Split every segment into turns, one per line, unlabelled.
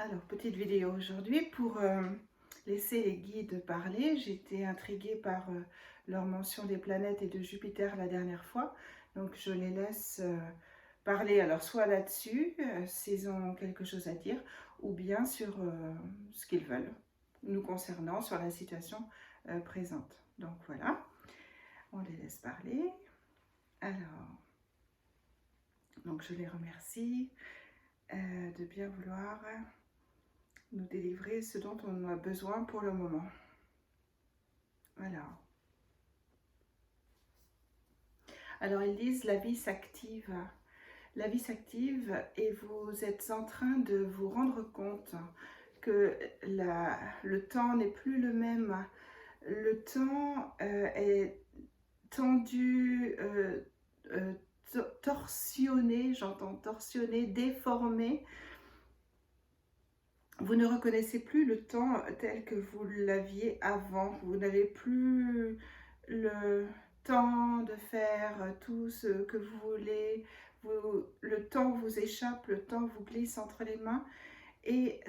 Alors, petite vidéo aujourd'hui pour laisser les guides parler. J'ai été intriguée par leur mention des planètes et de Jupiter la dernière fois. Donc, je les laisse parler, alors soit là-dessus, s'ils ont quelque chose à dire, ou bien sur ce qu'ils veulent, nous concernant, sur la situation présente. Donc, voilà, on les laisse parler. Alors, donc je les remercie de bien vouloir nous délivrer ce dont on a besoin pour le moment. Alors ils disent la vie s'active. La vie s'active et vous êtes en train de vous rendre compte que le temps n'est plus le même. Le temps est tendu, torsionné, j'entends torsionné, déformé. Vous ne reconnaissez plus le temps tel que vous l'aviez avant. Vous n'avez plus le temps de faire tout ce que vous voulez. Le temps vous échappe, le temps vous glisse entre les mains. Et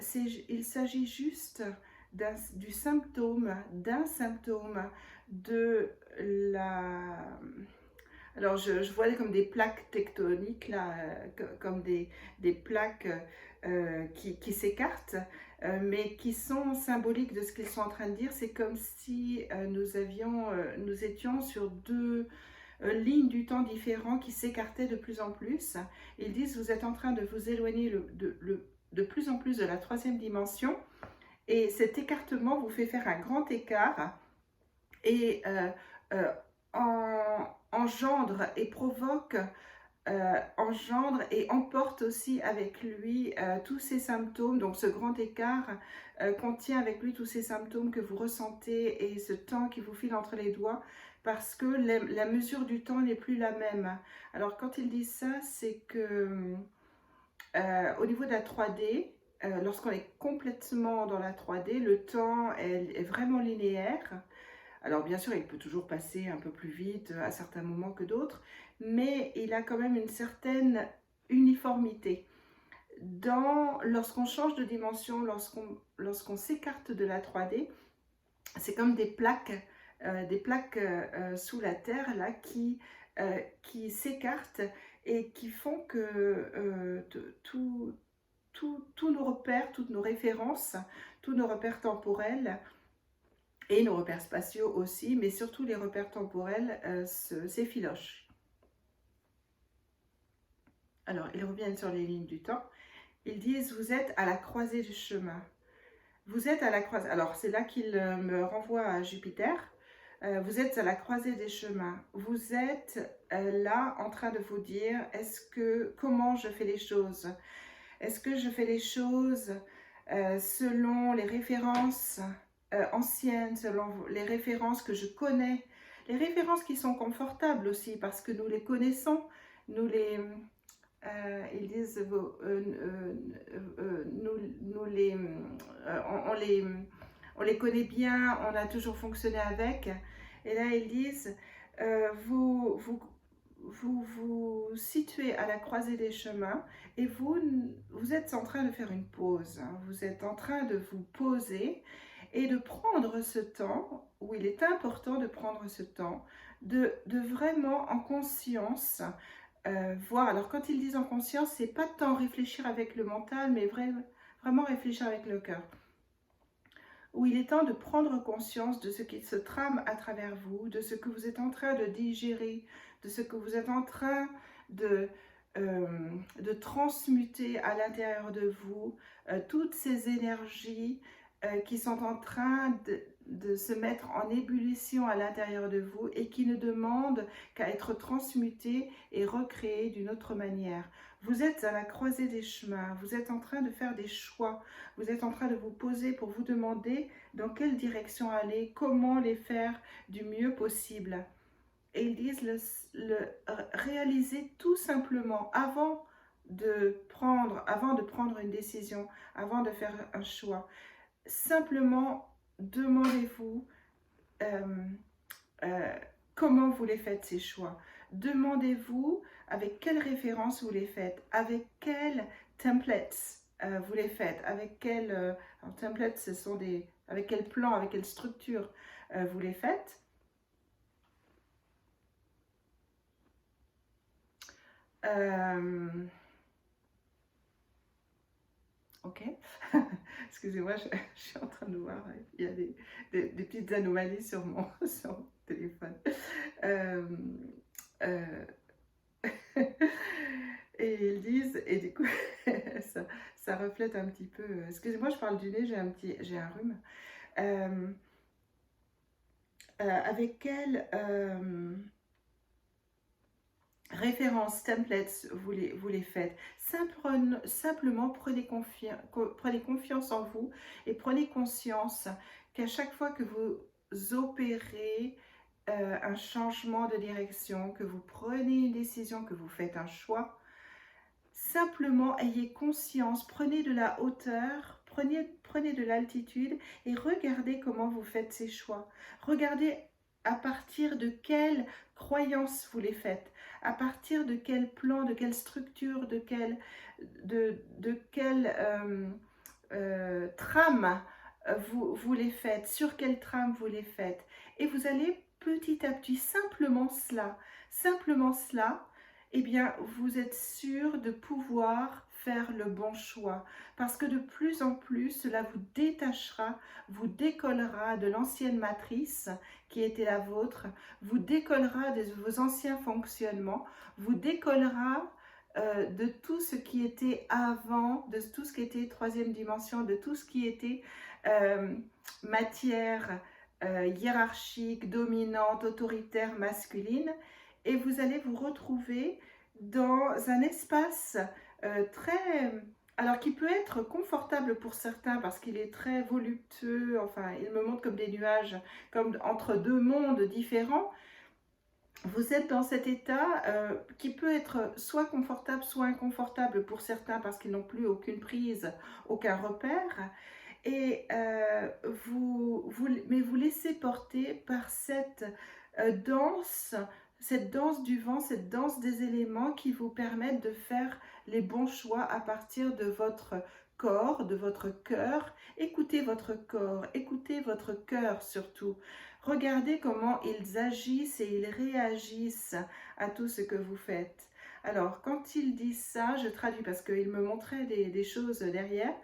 il s'agit juste d'un symptôme de la... Alors, je vois comme des plaques tectoniques, là, comme des plaques qui s'écartent, mais qui sont symboliques de ce qu'ils sont en train de dire. C'est comme si nous étions sur deux lignes du temps différents qui s'écartaient de plus en plus. Ils disent, vous êtes en train de vous éloigner de plus en plus de la troisième dimension, et cet écartement vous fait faire un grand écart, et euh, engendre et provoque, engendre et emporte aussi avec lui tous ces symptômes. Donc ce grand écart contient avec lui tous ces symptômes que vous ressentez et ce temps qui vous file entre les doigts, parce que la mesure du temps n'est plus la même. Alors quand il dit ça, c'est que au niveau de la 3D, lorsqu'on est complètement dans la 3D, le temps est vraiment linéaire. Alors bien sûr, il peut toujours passer un peu plus vite à certains moments que d'autres, mais il a quand même une certaine uniformité. Lorsqu'on change de dimension, lorsqu'on s'écarte de la 3D, c'est comme des plaques sous la Terre là, qui s'écartent et qui font que tous nos repères, toutes nos références, tous nos repères temporels et nos repères spatiaux aussi, mais surtout les repères temporels s'effilochent. Alors, ils reviennent sur les lignes du temps. Ils disent, vous êtes à la croisée du chemin. Vous êtes à la croisée. Alors, c'est là qu'il me renvoie à Jupiter. Vous êtes à la croisée des chemins. Vous êtes là en train de vous dire, comment je fais les choses? Est-ce que je fais les choses selon les références anciennes, selon les références que je connais, les références qui sont confortables aussi parce que nous les connaissons, ils disent, on les connaît bien, on a toujours fonctionné avec. Et là, ils disent, vous situez à la croisée des chemins et vous êtes en train de faire une pause. Vous êtes en train de vous poser et de prendre ce temps, où il est important de prendre ce temps, de vraiment en conscience voir. Alors quand ils disent en conscience, c'est pas tant réfléchir avec le mental, mais vraiment réfléchir avec le cœur. Où il est temps de prendre conscience de ce qui se trame à travers vous, de ce que vous êtes en train de digérer, de ce que vous êtes en train de transmuter à l'intérieur de vous, toutes ces énergies qui sont en train de se mettre en ébullition à l'intérieur de vous et qui ne demandent qu'à être transmutées et recréées d'une autre manière. Vous êtes à la croisée des chemins, vous êtes en train de faire des choix, vous êtes en train de vous poser pour vous demander dans quelle direction aller, comment les faire du mieux possible. Et ils disent réaliser tout simplement avant de prendre une décision, avant de faire un choix. Simplement, demandez-vous comment vous les faites ces choix. Demandez-vous avec quelle référence vous les faites, avec quels templates vous les faites, avec quel alors, template, ce sont des, avec quel plan, avec quelle structure vous les faites. Ok, excusez-moi, je suis en train de voir, il y a des petites anomalies sur mon, sur mon téléphone. Euh, euh, et ils disent, et du coup, ça, ça reflète un petit peu. Excusez-moi, je parle du nez, j'ai un rhume. Euh, avec quelle références, templates, vous les faites. Simplement, prenez confiance en vous et prenez conscience qu'à chaque fois que vous opérez un changement de direction, que vous prenez une décision, que vous faites un choix, simplement ayez conscience, prenez de la hauteur, prenez de l'altitude et regardez comment vous faites ces choix. Regardez à partir de quelle croyance vous les faites, à partir de quel plan, de quelle structure, de quelle trame vous les faites, sur quelle trame vous les faites. Et vous allez petit à petit, simplement cela, eh bien, vous êtes sûr de pouvoir faire le bon choix. Parce que de plus en plus, cela vous détachera, vous décollera de l'ancienne matrice qui était la vôtre, vous décollera de vos anciens fonctionnements, vous décollera de tout ce qui était avant, de tout ce qui était troisième dimension, de tout ce qui était euh, matière hiérarchique, dominante, autoritaire, masculine, et vous allez vous retrouver dans un espace très... Alors qui peut être confortable pour certains parce qu'il est très voluptueux, enfin il me montre comme des nuages, comme entre deux mondes différents. Vous êtes dans cet état qui peut être soit confortable, soit inconfortable pour certains parce qu'ils n'ont plus aucune prise, aucun repère. Et mais vous laissez porter par cette danse du vent, cette danse des éléments qui vous permettent de faire les bons choix à partir de votre corps, de votre cœur. Écoutez votre corps, écoutez votre cœur surtout. Regardez comment ils agissent et ils réagissent à tout ce que vous faites. Alors, quand ils disent ça, je traduis parce qu'il me montrait des choses derrière.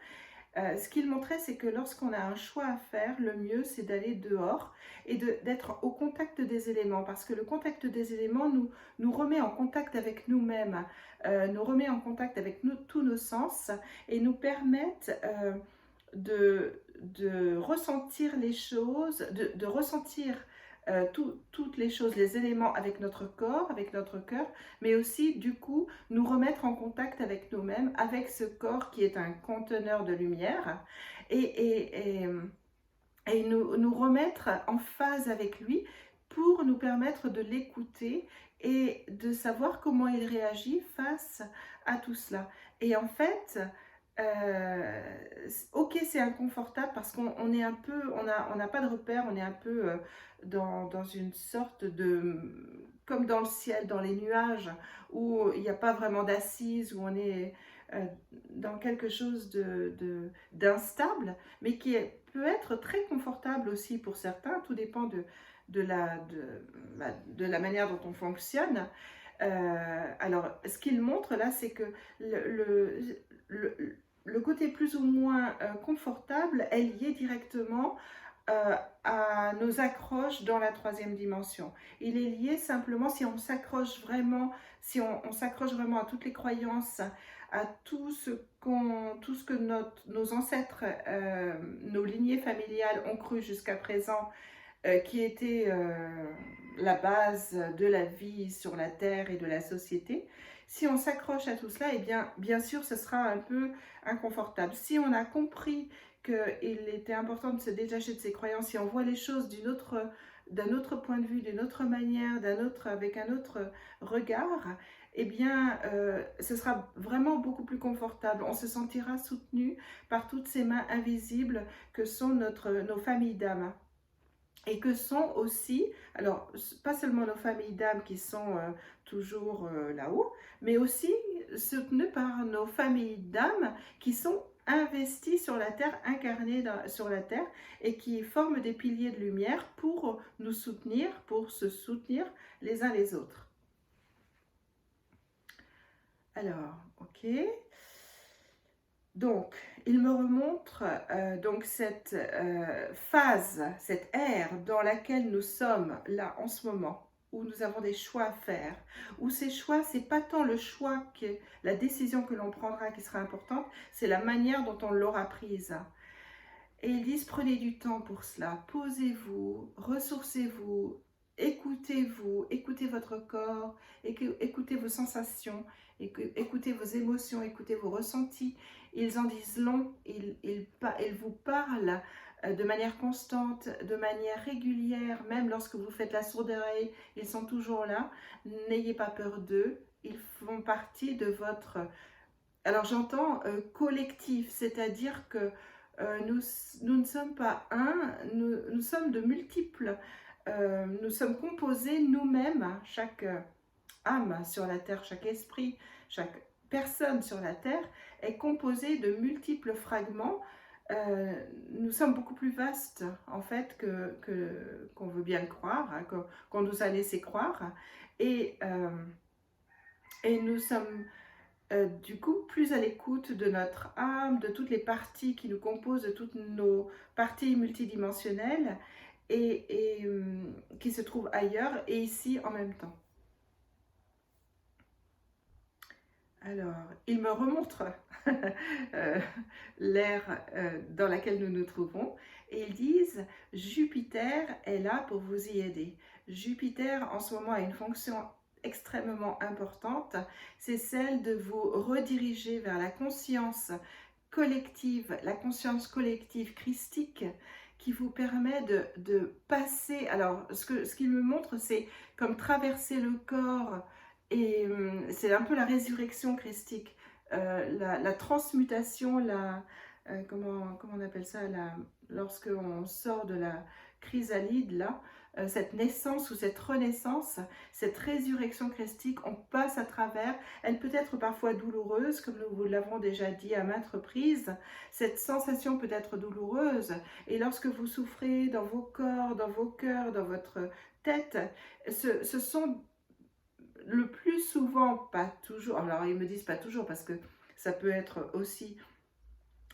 Ce qu'il montrait, c'est que lorsqu'on a un choix à faire, le mieux, c'est d'aller dehors et d'être au contact des éléments. Parce que le contact des éléments nous remet en contact avec nous-mêmes, nous remet en contact avec tous nos sens et nous permettent de ressentir les choses, de ressentir toutes les choses, les éléments avec notre corps, avec notre cœur, mais aussi du coup nous remettre en contact avec nous-mêmes, avec ce corps qui est un conteneur de lumière et nous remettre en phase avec lui pour nous permettre de l'écouter et de savoir comment il réagit face à tout cela. Et en fait, ok, c'est inconfortable parce qu'on est un peu, on n'a pas de repère, on est un peu dans une sorte de, comme dans le ciel, dans les nuages, où il n'y a pas vraiment d'assises, où on est dans quelque chose d'instable, mais peut être très confortable aussi pour certains, tout dépend de la manière dont on fonctionne. Alors, ce qu'il montre là, c'est que le côté plus ou moins confortable est lié directement à nos accroches dans la troisième dimension. Il est lié simplement si on s'accroche vraiment, si on s'accroche vraiment à toutes les croyances, à tout ce que nos ancêtres, nos lignées familiales ont cru jusqu'à présent, qui était la base de la vie sur la Terre et de la société. Si on s'accroche à tout cela, eh bien sûr, ce sera un peu inconfortable. Si on a compris qu'il était important de se détacher de ses croyances, si on voit les choses d'un autre point de vue, d'une autre manière, avec un autre regard, eh bien, ce sera vraiment beaucoup plus confortable. On se sentira soutenu par toutes ces mains invisibles que sont nos familles d'âme. et que sont aussi, alors pas seulement nos familles d'âme qui sont toujours là-haut, mais aussi soutenues par nos familles d'âme qui sont investies sur la terre, incarnées sur la terre et qui forment des piliers de lumière pour nous soutenir, pour se soutenir les uns les autres. Alors, ok. Donc, il me remontre donc cette phase, cette ère dans laquelle nous sommes là en ce moment, où nous avons des choix à faire, où ces choix, c'est pas tant le choix que la décision que l'on prendra qui sera importante, c'est la manière dont on l'aura prise. Et ils disent prenez du temps pour cela, posez-vous, ressourcez-vous, écoutez votre corps, écoutez vos sensations, écoutez vos émotions, écoutez vos ressentis. Ils en disent long, ils vous parlent de manière constante, de manière régulière, même lorsque vous faites la sourde oreille, ils sont toujours là. N'ayez pas peur d'eux, ils font partie de votre... Alors j'entends collectif, c'est-à-dire que nous ne sommes pas un, nous sommes de multiples. Nous sommes composés nous-mêmes, chaque âme sur la terre, chaque esprit, chaque personne sur la terre est composée de multiples fragments. Nous sommes beaucoup plus vastes en fait qu'on veut bien le croire, hein, qu'on nous a laissé croire. Et, euh, et nous sommes du coup plus à l'écoute de notre âme, de toutes les parties qui nous composent, de toutes nos parties multidimensionnelles et qui se trouvent ailleurs et ici en même temps. Alors, il me remontre l'ère dans laquelle nous nous trouvons et ils disent Jupiter est là pour vous y aider. Jupiter en ce moment a une fonction extrêmement importante, c'est celle de vous rediriger vers la conscience collective christique qui vous permet de passer. Alors, ce qu'il me montre, c'est comme traverser le corps et c'est un peu la résurrection christique, la transmutation, comment on appelle ça, lorsque on sort de la chrysalide, là, cette naissance ou cette renaissance, cette résurrection christique, on passe à travers. Elle peut être parfois douloureuse, comme nous vous l'avons déjà dit à maintes reprises. Cette sensation peut être douloureuse. Et lorsque vous souffrez dans vos corps, dans vos cœurs, dans votre tête, ce sont le plus souvent, pas toujours, alors ils me disent pas toujours parce que ça peut être aussi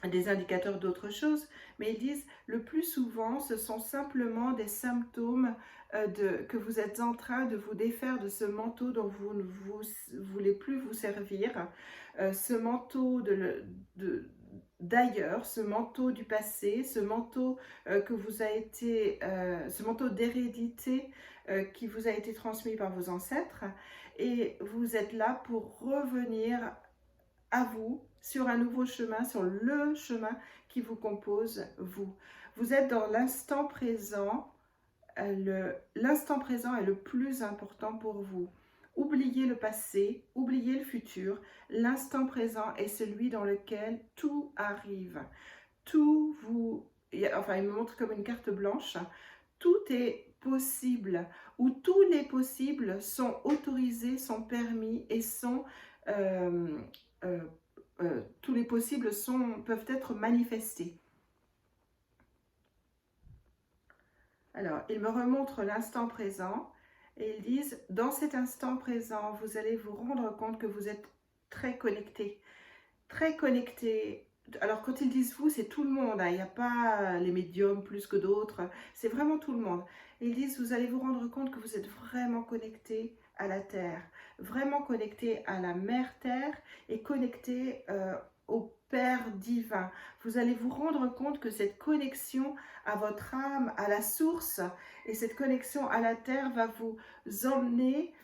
des indicateurs d'autres choses, mais ils disent le plus souvent ce sont simplement des symptômes que vous êtes en train de vous défaire de ce manteau dont vous ne voulez plus vous servir, ce manteau d'ailleurs, ce manteau du passé, ce manteau que vous a été, ce manteau d'hérédité qui vous a été transmis par vos ancêtres, et vous êtes là pour revenir à vous sur un nouveau chemin, sur le chemin qui vous compose, vous. Vous êtes dans l'instant présent. L'instant présent est le plus important pour vous. Oubliez le passé, oubliez le futur. L'instant présent est celui dans lequel tout arrive. Tout vous... Enfin, il me montre comme une carte blanche. Tout est possible, où tous les possibles sont autorisés, sont permis et sont... tous les possibles peuvent être manifestés. Alors, ils me remontrent l'instant présent et ils disent, dans cet instant présent, vous allez vous rendre compte que vous êtes très connecté. Très connecté. Alors, quand ils disent vous, c'est tout le monde. Hein. Il n'y a pas les médiums plus que d'autres. C'est vraiment tout le monde. Et ils disent, vous allez vous rendre compte que vous êtes vraiment connecté à la Terre. Vraiment connecté à la Mère Terre et connecté au Père divin. Vous allez vous rendre compte que cette connexion à votre âme, à la source, et cette connexion à la terre va vous emmener,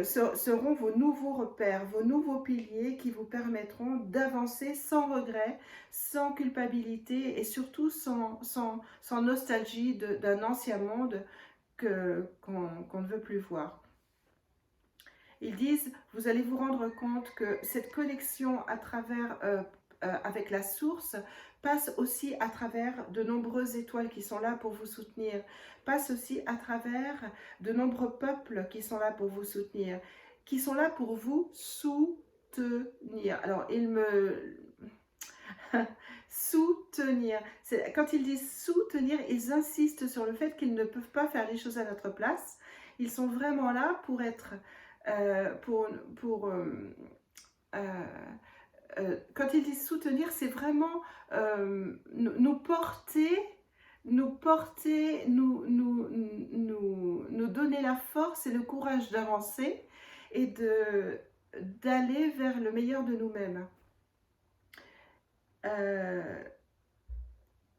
seront vos nouveaux repères, vos nouveaux piliers qui vous permettront d'avancer sans regret, sans culpabilité et surtout sans nostalgie d'un ancien monde qu'on ne veut plus voir. Ils disent, vous allez vous rendre compte que cette connexion à travers avec la source, passe aussi à travers de nombreuses étoiles qui sont là pour vous soutenir, passe aussi à travers de nombreux peuples qui sont là pour vous soutenir, qui sont là pour vous soutenir. Alors, il me... soutenir. Quand ils disent soutenir, ils insistent sur le fait qu'ils ne peuvent pas faire les choses à notre place. Ils sont vraiment là pour être... quand ils disent soutenir, c'est vraiment nous porter, nous donner la force et le courage d'avancer et d'aller vers le meilleur de nous-mêmes.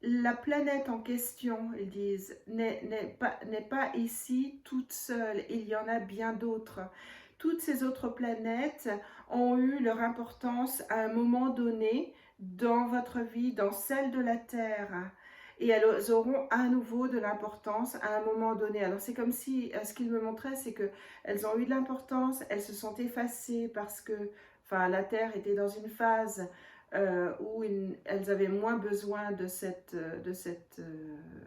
La planète en question, ils disent, n'est pas ici toute seule, il y en a bien d'autres. Toutes ces autres planètes ont eu leur importance à un moment donné dans votre vie, dans celle de la Terre. Et elles auront à nouveau de l'importance à un moment donné. Alors c'est comme si, ce qu'ils me montraient, c'est qu'elles ont eu de l'importance, elles se sont effacées parce que la Terre était dans une phase où elles avaient moins besoin de cette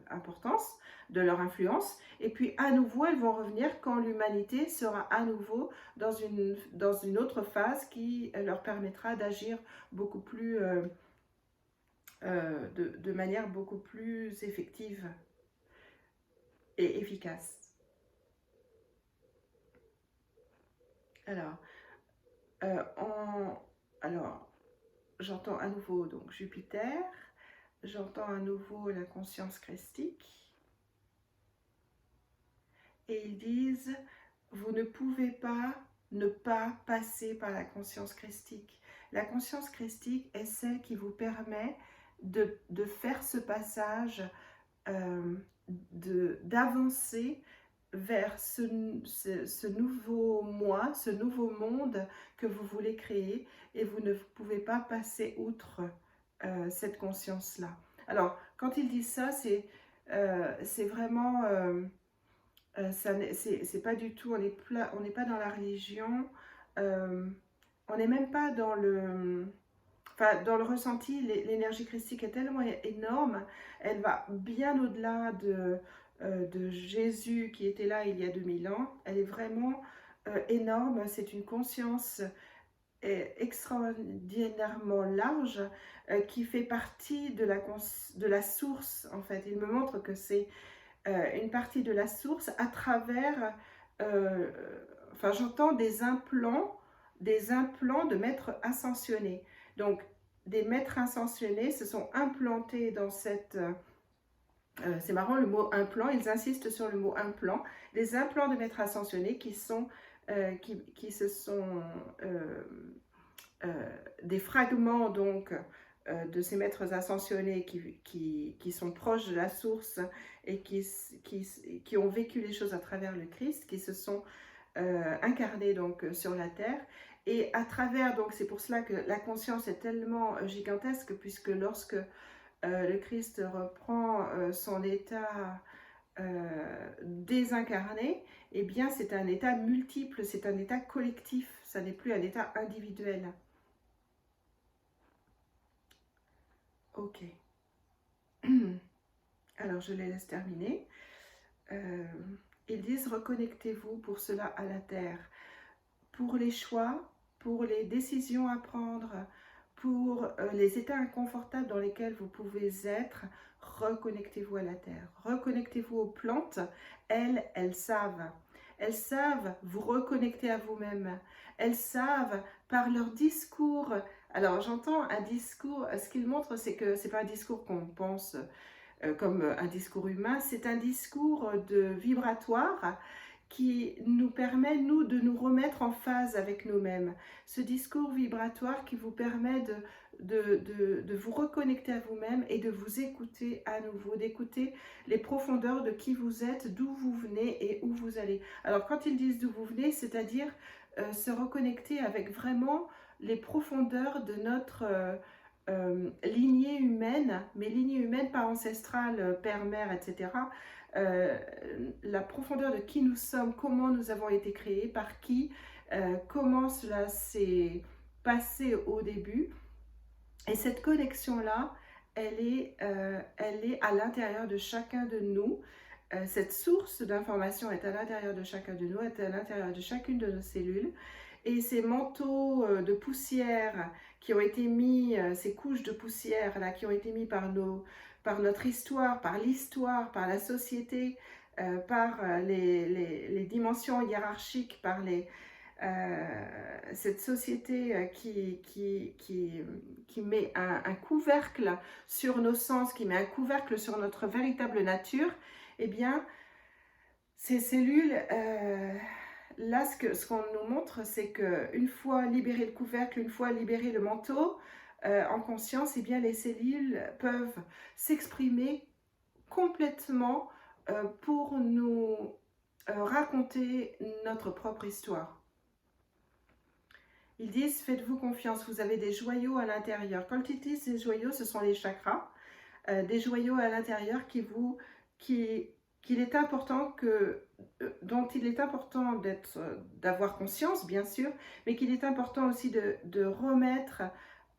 importance, de leur influence. Et puis à nouveau, elles vont revenir quand l'humanité sera à nouveau dans une autre phase qui leur permettra d'agir beaucoup plus, de manière beaucoup plus effective et efficace. Alors, j'entends à nouveau donc Jupiter, j'entends à nouveau la conscience christique, et ils disent, vous ne pouvez pas ne pas passer par la conscience christique. La conscience christique est celle qui vous permet de faire ce passage, d'avancer vers ce nouveau moi, ce nouveau monde que vous voulez créer, et vous ne pouvez pas passer outre cette conscience-là. Alors, quand ils disent ça, c'est vraiment... c'est pas du tout, on n'est pas dans la religion, on n'est même pas dans dans le ressenti. L'énergie christique est tellement énorme, elle va bien au-delà de Jésus qui était là il y a 2000 ans. Elle est vraiment énorme, c'est une conscience extraordinairement large qui fait partie de la source, en fait. Il me montre que c'est une partie de la source à travers, j'entends des implants de maîtres ascensionnés. Donc, des maîtres ascensionnés se sont implantés dans cette... c'est marrant le mot implant, ils insistent sur le mot implant. Des implants de maîtres ascensionnés qui sont... qui se sont... des fragments donc de ces maîtres ascensionnés qui sont proches de la source et qui ont vécu les choses à travers le Christ, qui se sont incarnés donc sur la terre. Et à travers, donc c'est pour cela que la conscience est tellement gigantesque, puisque lorsque le Christ reprend son état désincarné, eh bien c'est un état multiple, c'est un état collectif, ça n'est plus un état individuel. Ok. Alors, je les laisse terminer. Ils disent, reconnectez-vous pour cela à la terre. Pour les choix, pour les décisions à prendre, pour les états inconfortables dans lesquels vous pouvez être, reconnectez-vous à la terre. Reconnectez-vous aux plantes. Elles savent. Elles savent vous reconnecter à vous-même. Elles savent par leur discours. Alors j'entends un discours, ce qu'ils montrent, c'est que ce n'est pas un discours qu'on pense comme un discours humain, c'est un discours de vibratoire qui nous permet, nous, de nous remettre en phase avec nous-mêmes. Ce discours vibratoire qui vous permet de vous reconnecter à vous-même et de vous écouter à nouveau, d'écouter les profondeurs de qui vous êtes, d'où vous venez et où vous allez. Alors quand ils disent d'où vous venez, c'est-à-dire se reconnecter avec vraiment les profondeurs de notre lignée humaine, mais lignée humaine pas ancestrale, père, mère, etc. La profondeur de qui nous sommes, comment nous avons été créés, par qui, comment cela s'est passé au début, Et cette connexion-là, elle est à l'intérieur de chacun de nous. Cette source d'information est à l'intérieur de chacun de nous, est à l'intérieur de chacune de nos cellules. Et ces manteaux de poussière qui ont été mis, ces couches de poussière là, qui ont été mis par notre histoire, par l'histoire, par la société, par les dimensions hiérarchiques, par cette société qui met un couvercle sur nos sens, qui met un couvercle sur notre véritable nature, eh bien, ces cellules, là, ce qu'on nous montre, c'est qu'une fois libéré le couvercle, une fois libéré le manteau, en conscience, eh bien, les cellules peuvent s'exprimer complètement pour nous raconter notre propre histoire. Ils disent, faites-vous confiance, vous avez des joyaux à l'intérieur. Quand ils disent des joyaux, ce sont les chakras, des joyaux à l'intérieur qu'il est important dont il est important d'avoir conscience, bien sûr, mais qu'il est important aussi de remettre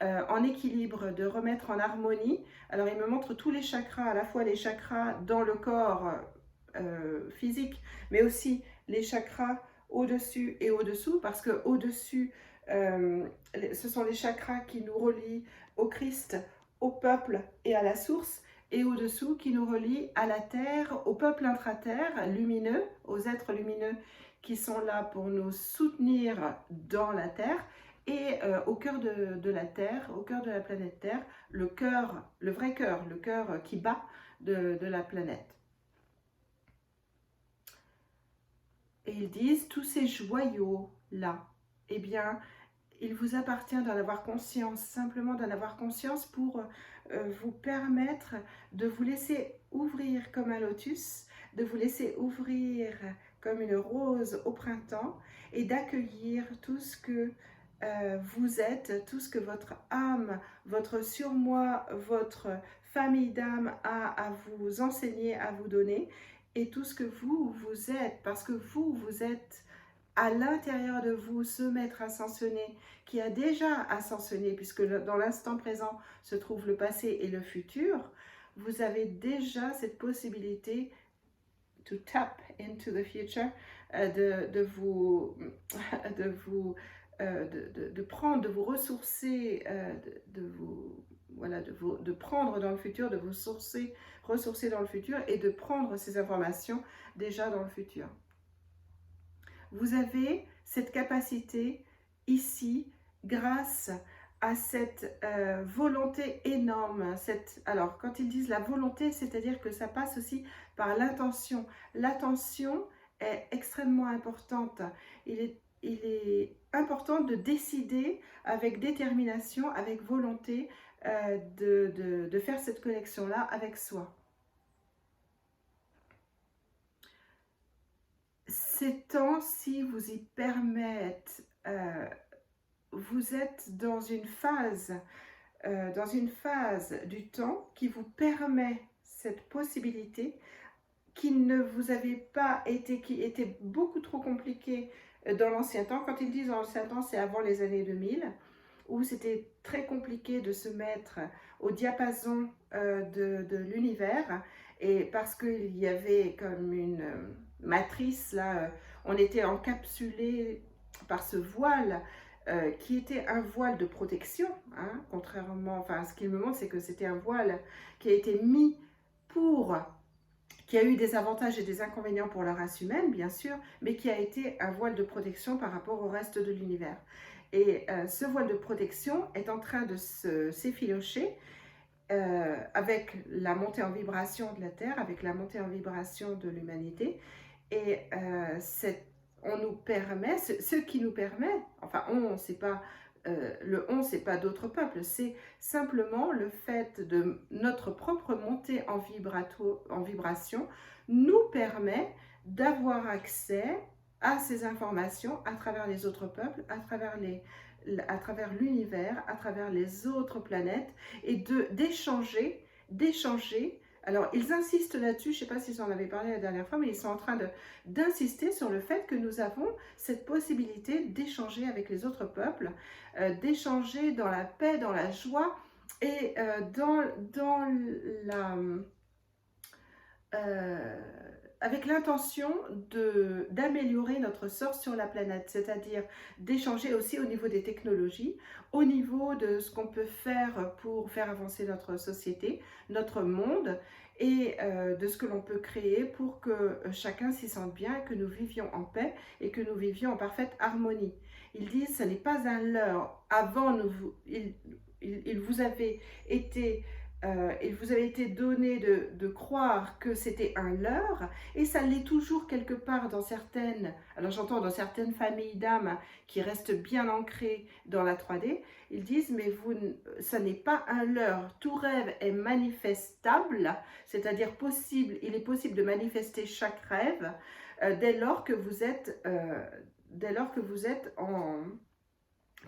en équilibre, de remettre en harmonie. Alors, il me montre tous les chakras, à la fois les chakras dans le corps physique, mais aussi les chakras au-dessus et au-dessous, parce que au-dessus, ce sont les chakras qui nous relient au Christ, au peuple et à la source, et au-dessous qui nous relient à la terre, au peuple intraterre lumineux, aux êtres lumineux qui sont là pour nous soutenir dans la terre, et au cœur de la terre, au cœur de la planète Terre, le cœur, le vrai cœur, le cœur qui bat de la planète. Et ils disent, tous ces joyaux-là, eh bien, il vous appartient d'en avoir conscience, simplement d'en avoir conscience pour vous permettre de vous laisser ouvrir comme un lotus, de vous laisser ouvrir comme une rose au printemps et d'accueillir tout ce que vous êtes, tout ce que votre âme, votre surmoi, votre famille d'âme a à vous enseigner, à vous donner, et tout ce que vous êtes, parce que vous êtes à l'intérieur de vous, ce maître ascensionné qui a déjà ascensionné, puisque dans l'instant présent se trouve le passé et le futur, vous avez déjà cette possibilité to tap into the future, de vous prendre, de vous ressourcer, de prendre dans le futur, de vous ressourcer dans le futur et de prendre ces informations déjà dans le futur. Vous avez cette capacité ici grâce à cette volonté énorme. Alors, quand ils disent la volonté, c'est-à-dire que ça passe aussi par l'intention. L'attention est extrêmement importante. Il est important de décider avec détermination, avec volonté, de faire cette connexion-là avec soi. Ces temps-ci vous y permettent, vous êtes dans une phase du temps qui vous permet cette possibilité qui ne vous avait pas été, qui était beaucoup trop compliquée dans l'ancien temps. Quand ils disent dans l'ancien temps, c'est avant les années 2000, où c'était très compliqué de se mettre au diapason de l'univers, et parce qu'il y avait comme une matrice, là, on était encapsulé par ce voile qui était un voile de protection, hein, contrairement, enfin ce qu'il me montre c'est que c'était un voile qui a été mis qui a eu des avantages et des inconvénients pour la race humaine bien sûr, mais qui a été un voile de protection par rapport au reste de l'univers. Et ce voile de protection est en train de s'effilocher avec la montée en vibration de la Terre, avec la montée en vibration de l'humanité. Et on nous permet, ce qui nous permet, enfin on, c'est pas, le on, c'est pas d'autres peuples, c'est simplement le fait de notre propre montée en vibration nous permet d'avoir accès à ces informations à travers les autres peuples, à travers l'univers, à travers les autres planètes, et d'échanger. Alors, ils insistent là-dessus, je ne sais pas s'ils en avaient parlé la dernière fois, mais ils sont en train d'insister sur le fait que nous avons cette possibilité d'échanger avec les autres peuples, d'échanger dans la paix, dans la joie, Et la, euh, avec l'intention d'améliorer notre sort sur la planète, c'est-à-dire d'échanger aussi au niveau des technologies, au niveau de ce qu'on peut faire pour faire avancer notre société, notre monde, et de ce que l'on peut créer pour que chacun s'y sente bien, que nous vivions en paix et que nous vivions en parfaite harmonie. Ils disent, ce n'est pas un leurre. Avant, il vous avait été il vous avait été donné de croire que c'était un leurre, et ça l'est toujours quelque part dans certaines, alors j'entends dans certaines familles d'âmes qui restent bien ancrées dans la 3D, ils disent mais ça n'est pas un leurre, tout rêve est manifestable, c'est-à-dire possible, il est possible de manifester chaque rêve dès lors que vous êtes en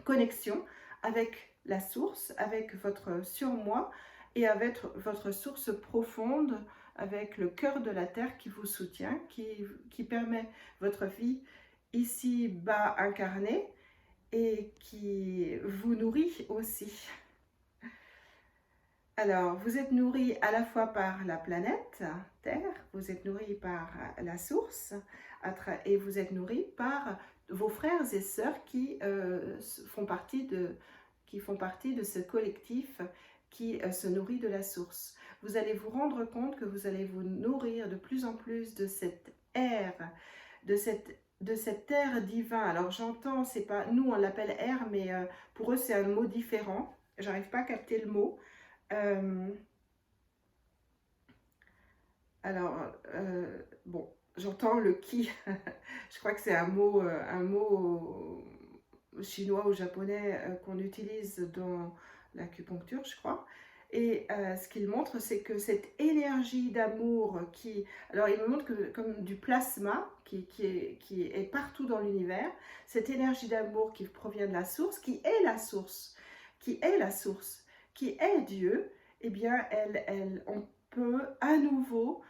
connexion avec la source, avec votre surmoi, et avec votre source profonde, avec le cœur de la terre qui vous soutient, qui permet votre vie ici-bas incarnée et qui vous nourrit aussi. Alors, vous êtes nourri à la fois par la planète Terre, vous êtes nourri par la source, et vous êtes nourri par vos frères et sœurs qui font partie de ce collectif qui se nourrit de la source. Vous allez vous rendre compte que vous allez vous nourrir de plus en plus de cette air, de cet air divin. Alors j'entends, c'est pas, nous on l'appelle air, mais pour eux c'est un mot différent. J'arrive pas à capter le mot. Bon, j'entends le ki. Je crois que c'est un mot chinois ou japonais qu'on utilise dans l'acupuncture, je crois. Et ce qu'il montre, c'est que cette énergie d'amour alors il me montre que comme du plasma qui est partout dans l'univers, cette énergie d'amour qui provient de la source, qui est la source, qui est Dieu, eh bien, on peut à nouveau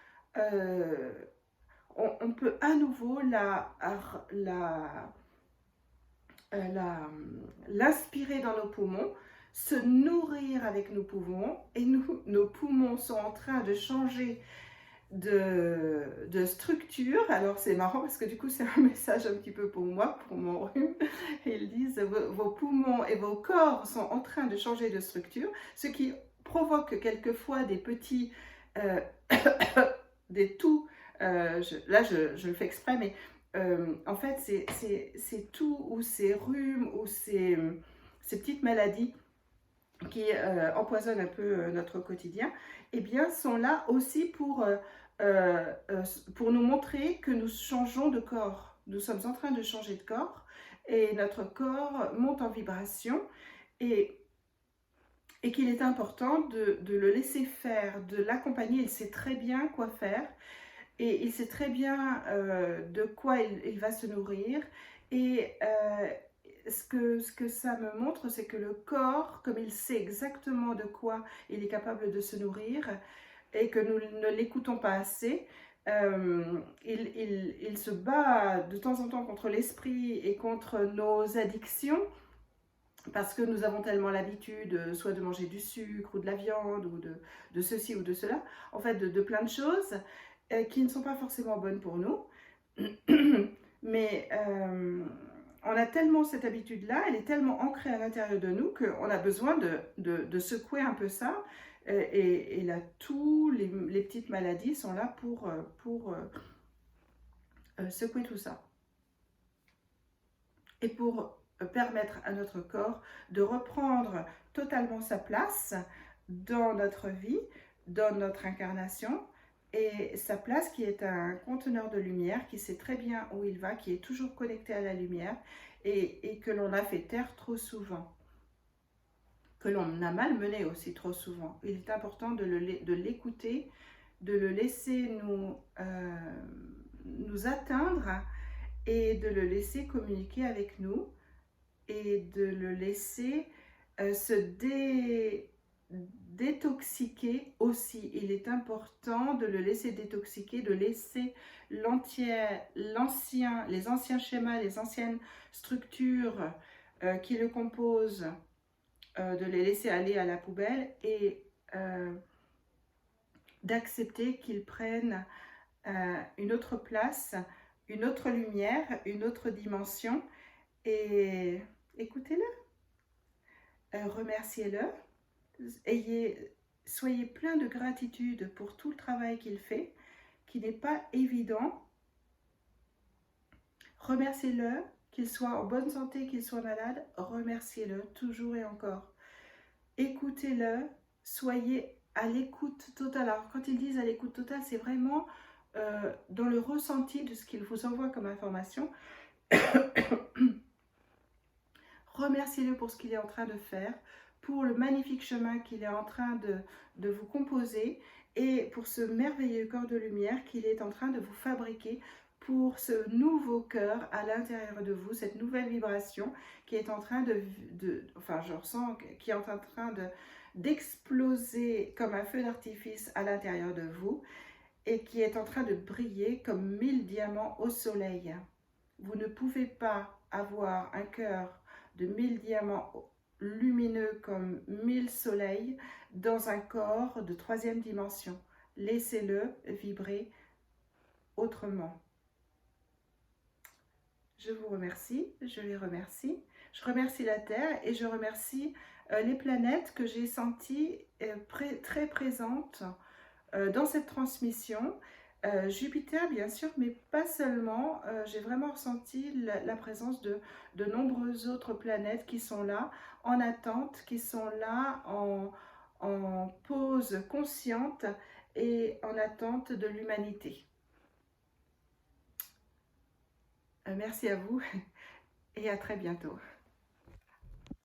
l'inspirer dans nos poumons, se nourrir avec nos poumons, et nos poumons sont en train de changer de structure. Alors c'est marrant parce que du coup c'est un message un petit peu pour moi, pour mon rhume. Ils disent vos poumons et vos corps sont en train de changer de structure, ce qui provoque quelquefois des petits des toux. Là je le fais exprès, mais en fait ces toux ou ces rhumes ou ces petites maladies qui empoisonnent un peu notre quotidien, eh bien, sont là aussi pour nous montrer que nous changeons de corps. Nous sommes en train de changer de corps et notre corps monte en vibration, et qu'il est important de le laisser faire, de l'accompagner. Il sait très bien quoi faire et il sait très bien de quoi il va se nourrir. Et ce que ça me montre, c'est que le corps, comme il sait exactement de quoi il est capable de se nourrir et que nous ne l'écoutons pas assez, il se bat de temps en temps contre l'esprit et contre nos addictions, parce que nous avons tellement l'habitude soit de manger du sucre ou de la viande ou de ceci ou de cela, en fait de plein de choses qui ne sont pas forcément bonnes pour nous. Mais on a tellement cette habitude-là, elle est tellement ancrée à l'intérieur de nous qu'on a besoin de secouer un peu ça. Et là, tous les petites maladies sont là pour secouer tout ça. Et pour permettre à notre corps de reprendre totalement sa place dans notre vie, dans notre incarnation, et sa place qui est un conteneur de lumière, qui sait très bien où il va, qui est toujours connecté à la lumière, et que l'on a fait taire trop souvent, que l'on a malmené aussi trop souvent. Il est important de l'écouter, de le laisser nous atteindre, et de le laisser communiquer avec nous, et de le laisser se détoxiquer aussi. Il est important de le laisser détoxiquer, de laisser les anciens schémas, les anciennes structures qui le composent de les laisser aller à la poubelle et d'accepter qu'ils prennent une autre place, une autre lumière, une autre dimension. Et écoutez-le, remerciez-le, soyez plein de gratitude pour tout le travail qu'il fait, qui n'est pas évident. Remerciez-le, qu'il soit en bonne santé, qu'il soit malade, remerciez-le toujours et encore. Écoutez-le, soyez à l'écoute totale. Alors quand ils disent à l'écoute totale, c'est vraiment dans le ressenti de ce qu'il vous envoie comme information. Remerciez-le pour ce qu'il est en train de faire, pour le magnifique chemin qu'il est en train de vous composer et pour ce merveilleux corps de lumière qu'il est en train de vous fabriquer pour ce nouveau cœur à l'intérieur de vous, cette nouvelle vibration qui est en train enfin je ressens, qui est en train d'exploser comme un feu d'artifice à l'intérieur de vous et qui est en train de briller comme 1000 diamants au soleil. Vous ne pouvez pas avoir un cœur de 1000 diamants lumineux comme 1000 soleils dans un corps de 3e dimension. Laissez-le vibrer autrement. Je vous remercie, je les remercie. Je remercie la Terre et je remercie les planètes que j'ai senties très présentes dans cette transmission. Jupiter, bien sûr, mais pas seulement. J'ai vraiment ressenti la présence de nombreuses autres planètes qui sont là en attente, qui sont là en pause consciente et en attente de l'humanité. Merci à vous et à très bientôt.